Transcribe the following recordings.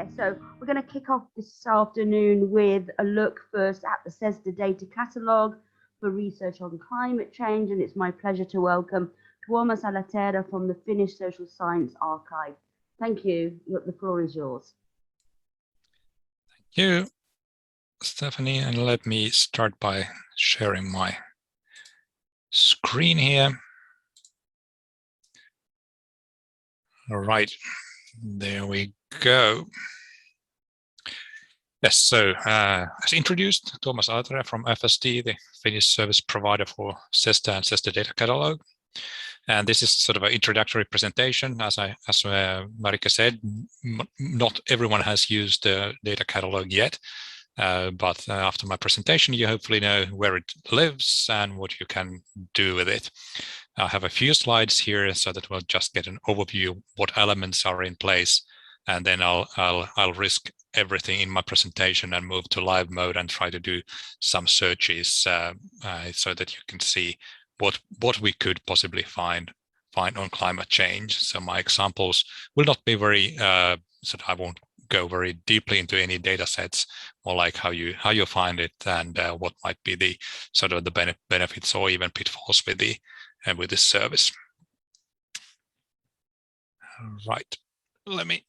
Okay, so we're going to kick off this afternoon with a look first at the CESSDA Data Catalogue for research on climate change, and it's my pleasure to welcome Tuomas Alaterä from the Finnish Social Science Archive. Thank you. The floor is yours. Thank you, Stephanie, and let me start by sharing my screen here. All right, there we go. Yes, so as introduced, Tuomas Alaterä from FSD, the Finnish service provider for CESSDA and CESSDA Data Catalogue. And this is sort of an introductory presentation. As Marika said, not everyone has used the data catalog yet, but after my presentation, you hopefully know where it lives and what you can do with it. I have a few slides here so that we'll just get an overview of what elements are in place, and then I'll risk everything in my presentation and move to live mode and try to do some searches so that you can see what we could possibly find on climate change. So my examples will not be very I won't go very deeply into any data sets, more like how you find it and what might be the sort of the benefits or even pitfalls with this service. Right, let me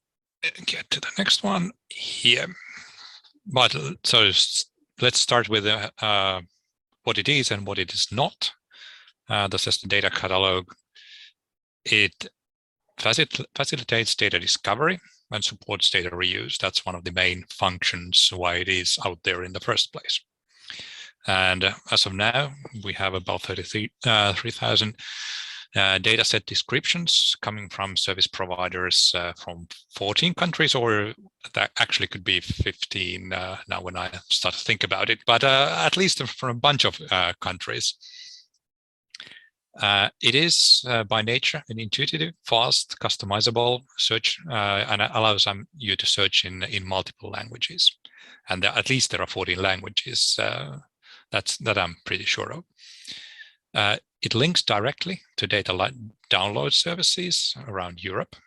get to the next one here. But so let's start with what it is and what it is not. The CESSDA Data Catalogue, it facilitates data discovery and supports data reuse. That's one of the main functions why it is out there in the first place. And as of now, we have about 3,000 data set descriptions coming from service providers from 14 countries, or that actually could be 15 now when I start to think about it, but at least from a bunch of countries. It is by nature an intuitive, fast, customizable search, and allows you to search in multiple languages. And at least there are 14 languages that I'm pretty sure of. It links directly to data download services around Europe,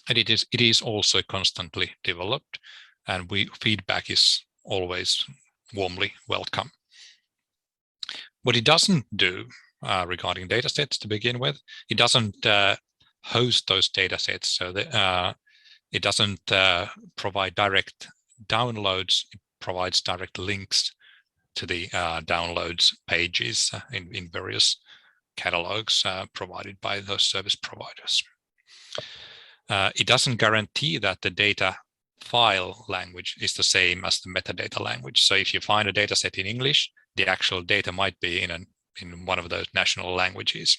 and it is also constantly developed, and feedback is always warmly welcome. What it doesn't do regarding data sets to begin with, it doesn't host those data sets, so that it doesn't provide direct downloads. It provides direct links to the downloads pages in various catalogs provided by those service providers. It doesn't guarantee that the data file language is the same as the metadata language. So if you find a data set in English, the actual data might be in one of those national languages.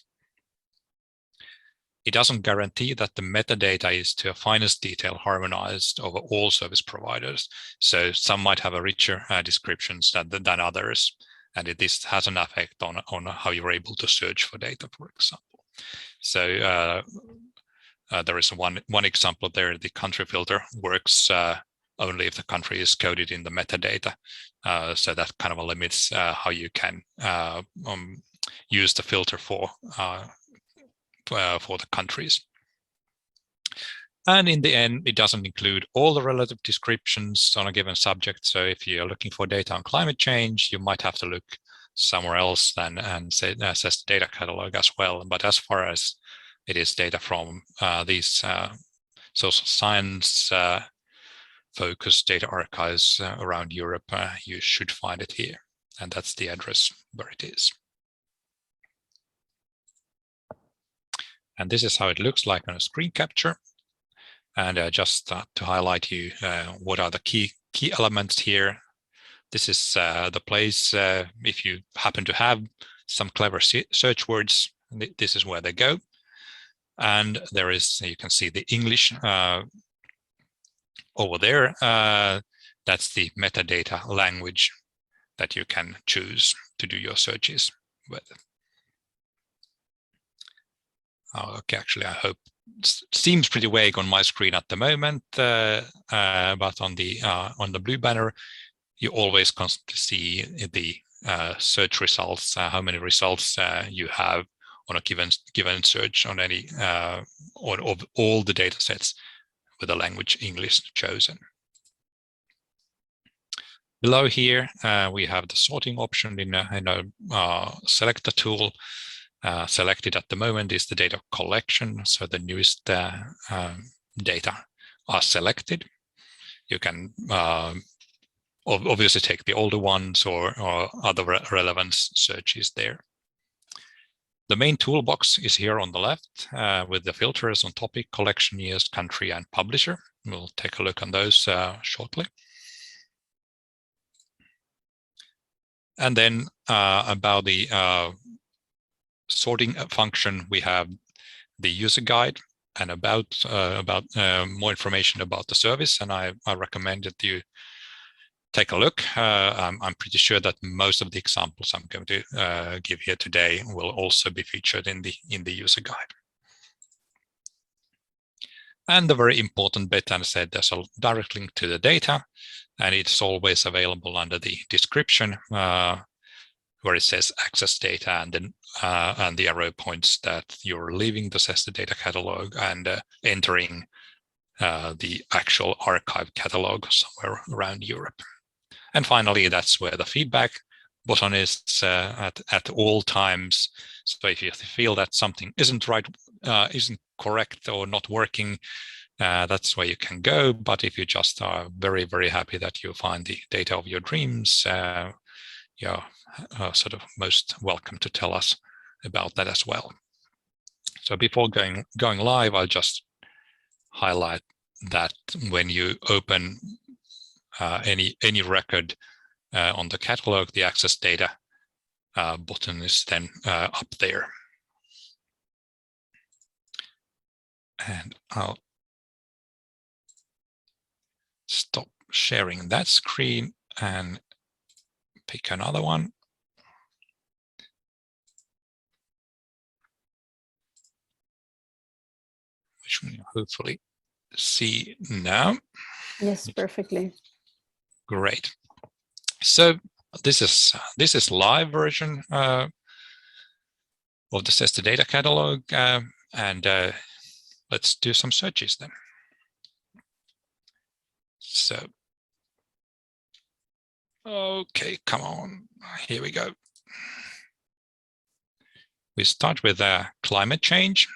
It doesn't guarantee that the metadata is to a finest detail harmonized over all service providers. So some might have a richer descriptions than others, and this has an effect on how you're able to search for data, for example. So there is one example there. The country filter works only if the country is coded in the metadata. So that kind of limits how you can use the filter for the countries. And in the end, it doesn't include all the relative descriptions on a given subject. So if you're looking for data on climate change, you might have to look somewhere else and say CESSDA Data Catalogue as well. But as far as it is data from these social science focused data archives around Europe, you should find it here. And that's the address where it is. And this is how it looks like on a screen capture. And just to highlight you what are the key elements here. This is the place, if you happen to have some clever search words, this is where they go. And there is, you can see the English over there. That's the metadata language that you can choose to do your searches with. Okay, actually, I hope it seems pretty vague on my screen at the moment, but on the blue banner, you always constantly see the search results, how many results you have on a given search on any of all the data sets with the language English chosen. Below here, we have the sorting option in a selector tool. Selected at the moment is the data collection, so the newest data are selected. You can obviously take the older ones or other relevant searches there. The main toolbox is here on the left with the filters on topic, collection, years, country, and publisher. We'll take a look on those shortly. And then about the sorting function, we have the user guide and about more information about the service. And I recommend that you take a look. I'm pretty sure that most of the examples I'm going to give here today will also be featured in the user guide. And the very important bit, as I said, there's a direct link to the data, and it's always available under the description where it says access data, and then and the arrow points that you're leaving the CESSDA Data Catalogue and entering the actual archive catalog somewhere around Europe. And finally, that's where the feedback button is at all times. So if you feel that something isn't right, isn't correct or not working, that's where you can go. But if you just are very, very happy that you find the data of your dreams, you're sort of most welcome to tell us about that as well. So before going live, I'll just highlight that when you open any record on the catalog, the access data button is then up there. And I'll stop sharing that screen and pick another one. Which we hopefully see now. Yes, perfectly. Great. So this is live version of the CESSDA Data Catalogue, and let's do some searches then. So, okay, come on, here we go. We start with climate change.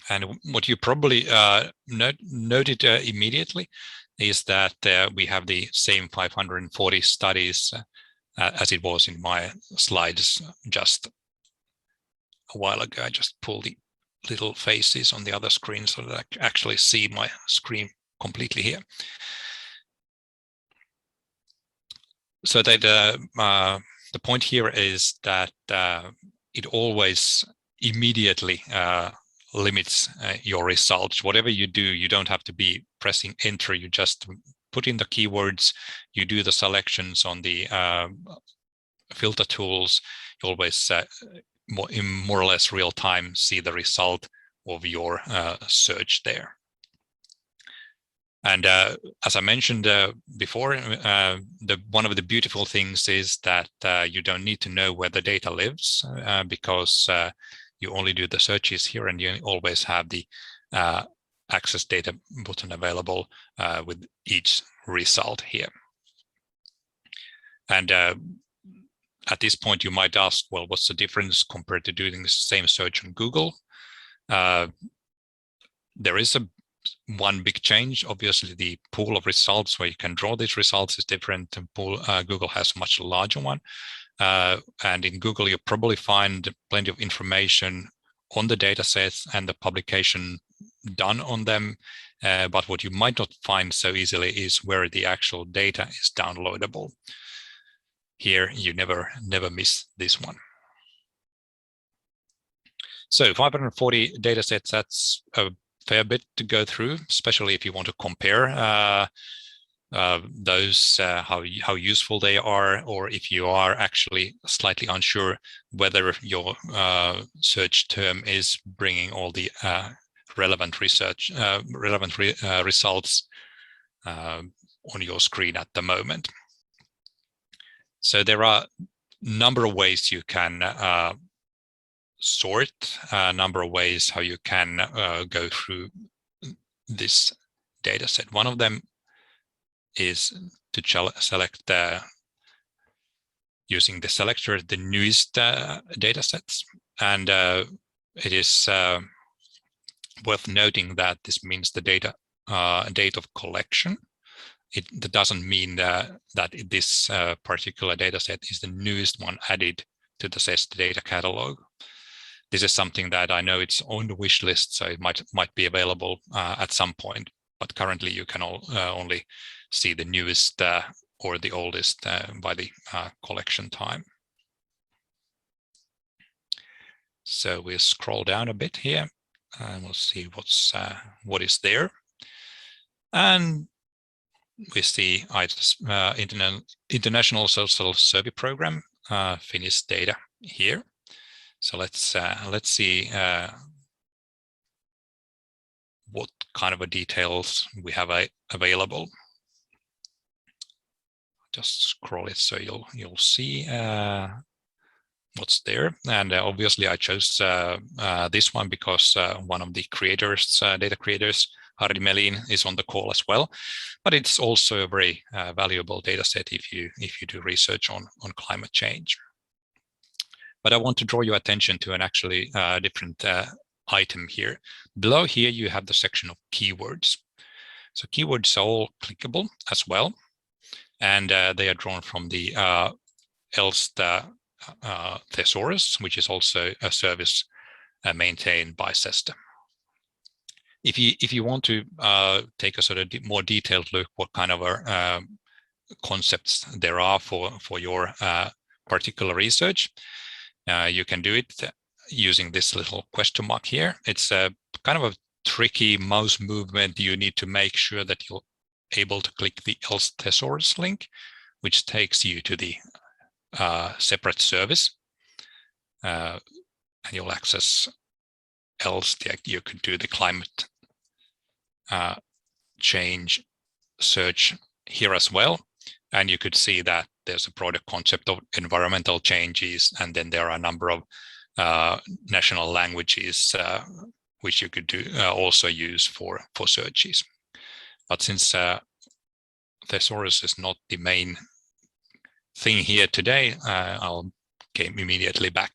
And what you probably noted immediately is that we have the same 540 studies as it was in my slides just a while ago. I just pulled the little faces on the other screen so that I can actually see my screen completely here. So that the point here is that it always immediately limits your results. Whatever you do, you don't have to be pressing enter. You just put in the keywords, you do the selections on the filter tools. You always in more or less real time see the result of your search there. And as I mentioned before, one of the beautiful things is that you don't need to know where the data lives because you only do the searches here, and you always have the access data button available with each result here. And at this point, you might ask, well, what's the difference compared to doing the same search on Google? There is one big change. Obviously, the pool of results where you can draw these results is different. Google has a much larger one. And in Google, you probably find plenty of information on the data sets and the publication done on them. But what you might not find so easily is where the actual data is downloadable. Here, you never miss this one. So 540 data sets, that's a fair bit to go through, especially if you want to compare those, how useful they are, or if you are actually slightly unsure whether your search term is bringing all the relevant results on your screen at the moment. So there are a number of ways you can sort, a number of ways how you can go through this data set. One of them is to select using the selector the newest data sets, and it is worth noting that this means the date of collection. That doesn't mean that this particular data set is the newest one added to the CESSDA Data Catalogue. This is something that I know it's on the wish list, so it might be available at some point, but currently you can only see the newest or the oldest by the collection time. So we'll scroll down a bit here and we'll see what is there. And we see International Social Survey Program, Finnish data here. So let's see what kind of details we have available. Just scroll it so you'll see what's there. And obviously I chose this one because one of the creators, data creators, Harri Melin, is on the call as well. But it's also a very valuable data set if you do research on climate change. But I want to draw your attention to an actually different item here. Below here you have the section of keywords. So keywords are all clickable as well. And they are drawn from the CESSDA Thesaurus, which is also a service maintained by CESSDA. If you want to take a sort of more detailed look what kind of concepts there are for your particular research, you can do it using this little question mark here. It's a kind of a tricky mouse movement. You need to make sure that you're able to click the else thesaurus link, which takes you to the separate service, and you'll access else. You could do the climate change search here as well, and you could see that there's a broader concept of environmental changes, and then there are a number of national languages which you could do also use for searches. But since thesaurus is not the main thing here today, I'll came immediately back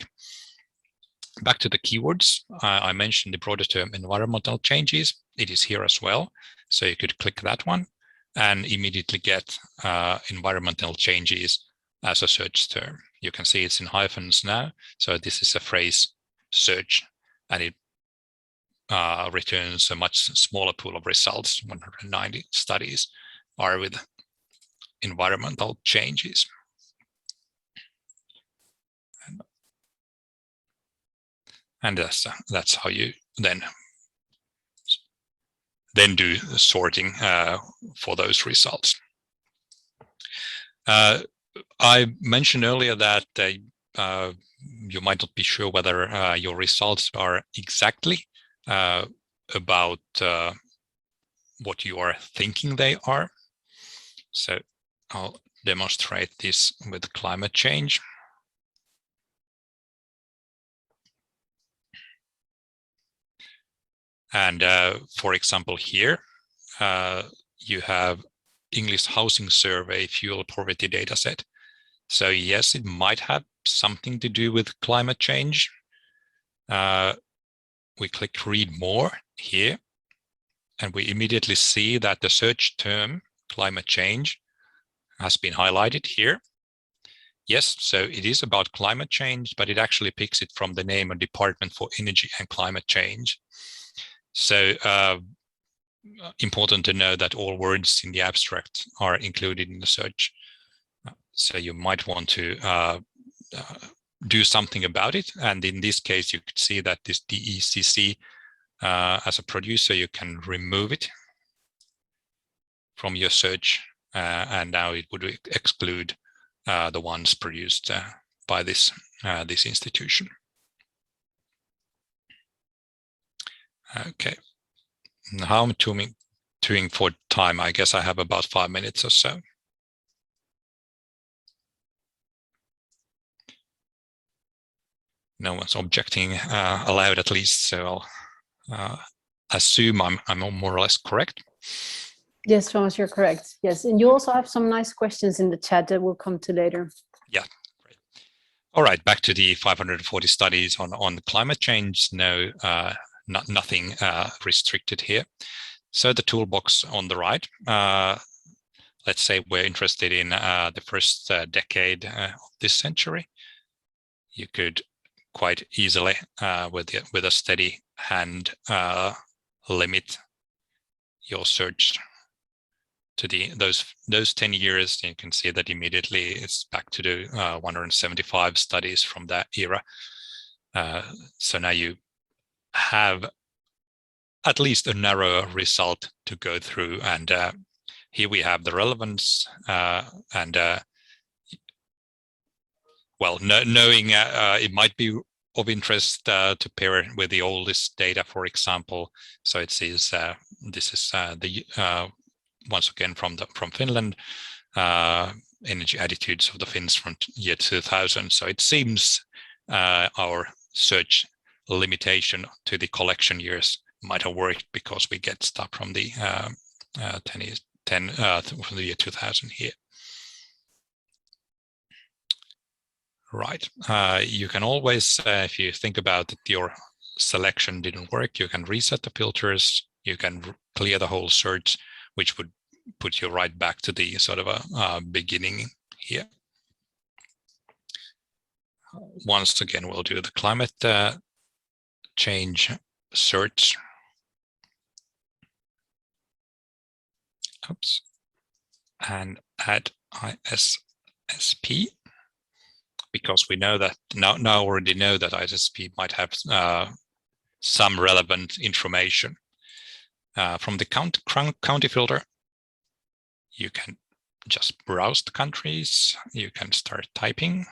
to the keywords. I mentioned the broader term environmental changes. It is here as well. So you could click that one and immediately get environmental changes as a search term. You can see it's in hyphens now. So this is a phrase search, and it returns a much smaller pool of results. 190 studies are with environmental changes. And that's how you then do sorting for those results. I mentioned earlier that you might not be sure whether your results are exactly about what you are thinking they are. So I'll demonstrate this with climate change. And for example, here you have English Housing Survey Fuel Poverty Dataset. So yes, it might have something to do with climate change. We click read more here, and we immediately see that the search term climate change has been highlighted here. Yes, so it is about climate change, but it actually picks it from the name of Department for Energy and Climate Change. So important to know that all words in the abstract are included in the search. So you might want to do something about it. And in this case, you could see that this DECC, as a producer, you can remove it from your search. And now it would exclude the ones produced by this institution. Okay, how I'm doing for time? I guess I have about 5 minutes or so. No one's objecting aloud, at least, so I'll assume I'm more or less correct. Yes, Tuomas, you're correct. Yes, and you also have some nice questions in the chat that we'll come to later. Yeah, great. All right, back to the 540 studies on climate change. No, nothing restricted here. So the toolbox on the right, let's say we're interested in the first decade of this century. You could quite easily, with a steady hand, limit your search to those 10 years. You can see that immediately it's back to the 175 studies from that era. So now you have at least a narrow result to go through, and here we have the relevance and well, knowing it might be of interest to pair it with the oldest data, for example. So it says this is the once again from Finland, energy attitudes of the Finns from year 2000. So it seems our search limitation to the collection years might have worked, because we get stuff from the from the year 2000 here. Right. You can always, if you think about that your selection didn't work, you can reset the filters. You can clear the whole search, which would put you right back to the sort of a beginning here. Once again, we'll do the climate change search. Oops. And add ISSP, because we know that now already know that ISSP might have some relevant information. From the county filter, you can just browse the countries. You can start typing.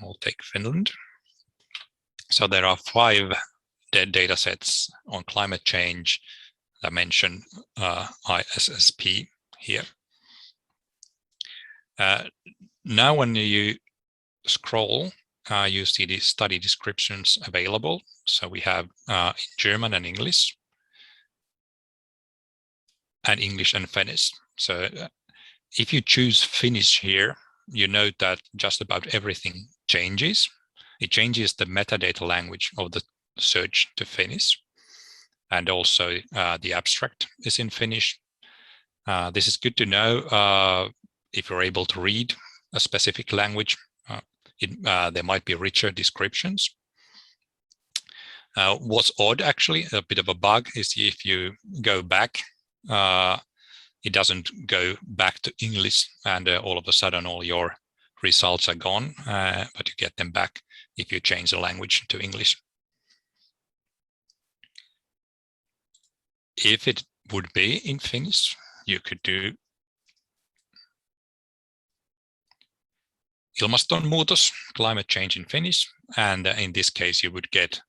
I'll take Finland. So there are 5 data sets on climate change that mention ISSP here. Now when you scroll, you see the study descriptions available. So we have in German and English and Finnish. So if you choose Finnish here, you note that just about everything changes. It changes the metadata language of the search to Finnish. And also the abstract is in Finnish. This is good to know if you're able to read a specific language. There might be richer descriptions. What's odd, actually, a bit of a bug, is if you go back, it doesn't go back to English, and all of a sudden all your results are gone, but you get them back if you change the language to English. If it would be in Finnish, you could do ilmastonmuutos, climate change in Finnish, and in this case you would get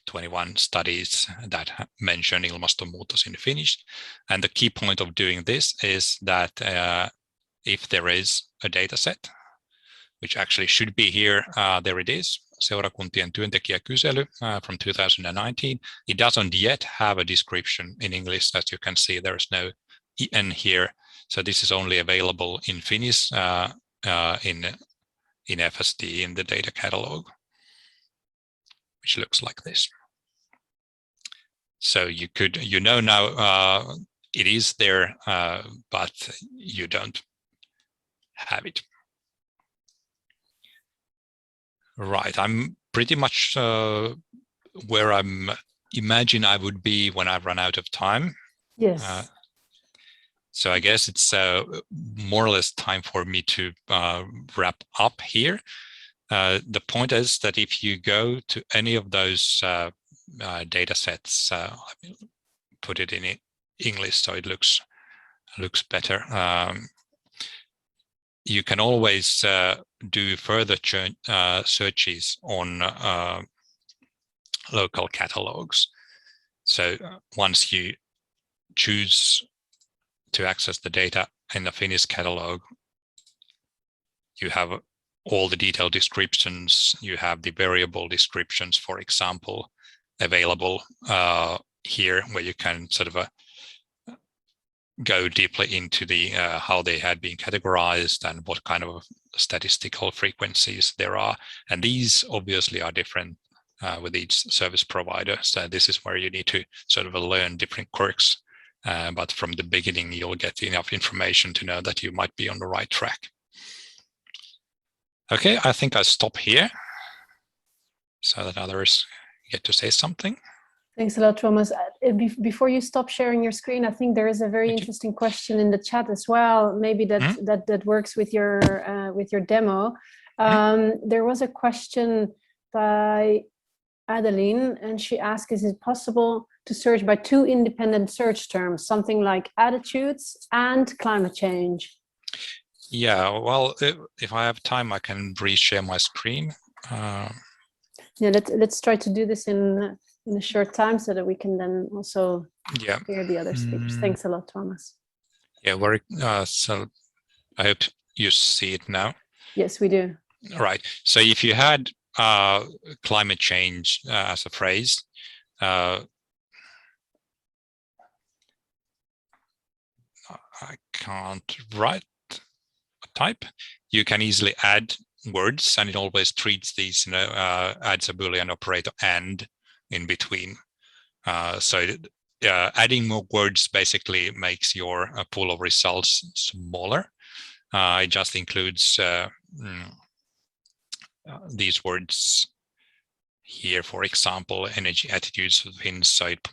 21 studies that mention ilmastonmuutos in Finnish. And the key point of doing this is that if there is a data set, which actually should be here, there it is, seurakuntien työntekijäkysely from 2019. It doesn't yet have a description in English. As you can see, there's no EN here. So this is only available in Finnish in FSD in the data catalog, which looks like this. So you could, now it is there, but you don't have it. Right, I'm pretty much where I'm imagine I would be when I run out of time. Yes. So I guess it's more or less time for me to wrap up here. The point is that if you go to any of those data sets, let me put it in English so it looks better. You can always do further searches on local catalogs. So once you choose to access the data in the Finnish catalog, you have all the detailed descriptions, you have the variable descriptions, for example, available here, where you can sort of go deeply into the how they had been categorized and what kind of statistical frequencies there are. And these obviously are different with each service provider. So this is where you need to sort of learn different quirks. But from the beginning, you'll get enough information to know that you might be on the right track. Okay, I think I stop here so that others get to say something. Thanks a lot, Tuomas. Before you stop sharing your screen, I think there is a very interesting question in the chat as well. Maybe that works with your demo. There was a question by Adeline, and she asked, is it possible to search by two independent search terms, something like attitudes and climate change? Yeah, well, if I have time, I can reshare my screen. Yeah, let's try to do this in a short time so that we can then also hear the other speakers. Thanks a lot, Tuomas. Yeah, so I hope you see it now. Yes, we do. Right. So if you had climate change as a phrase, I can't type. You can easily add words, and it always treats these, adds a Boolean operator and in between. So adding more words basically makes your pool of results smaller. It just includes these words here, for example, energy, attitudes of Finns. So it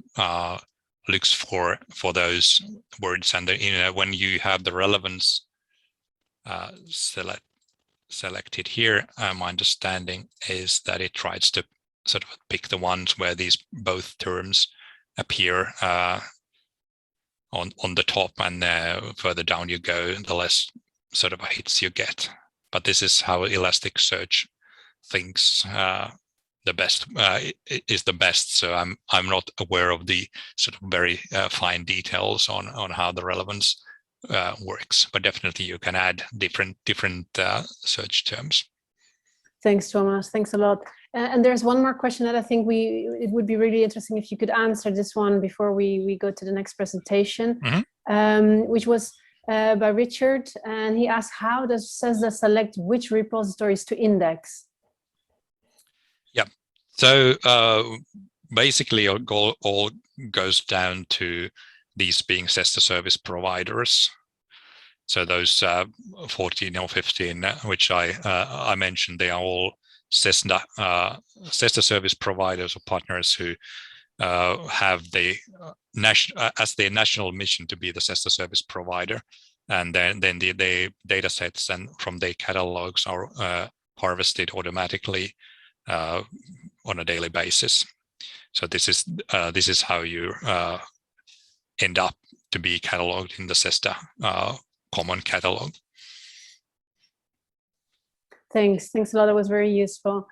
looks for those words, and when you have the relevance selected here, my understanding is that it tries to sort of pick the ones where these both terms appear on the top, and further down you go, the less sort of hits you get. But this is how Elasticsearch thinks the best is the best. So I'm not aware of the sort of very fine details on how the relevance works, but definitely you can add different search terms. Thanks, Tuomas. Thanks a lot. And there's one more question that I think it would be really interesting if you could answer this one before we go to the next presentation, which was by Richard, and he asked, how does CESSDA select which repositories to index? Yeah, so basically it all goes down to these being CESSDA service providers. So those 14 or 15, which I mentioned, they are all CESSDA service providers or partners who have the as their national mission to be the CESSDA service provider, and then the data sets and from their catalogs are harvested automatically on a daily basis. So this is how you end up to be cataloged in the CESSDA common catalog. Thanks a lot. That was very useful.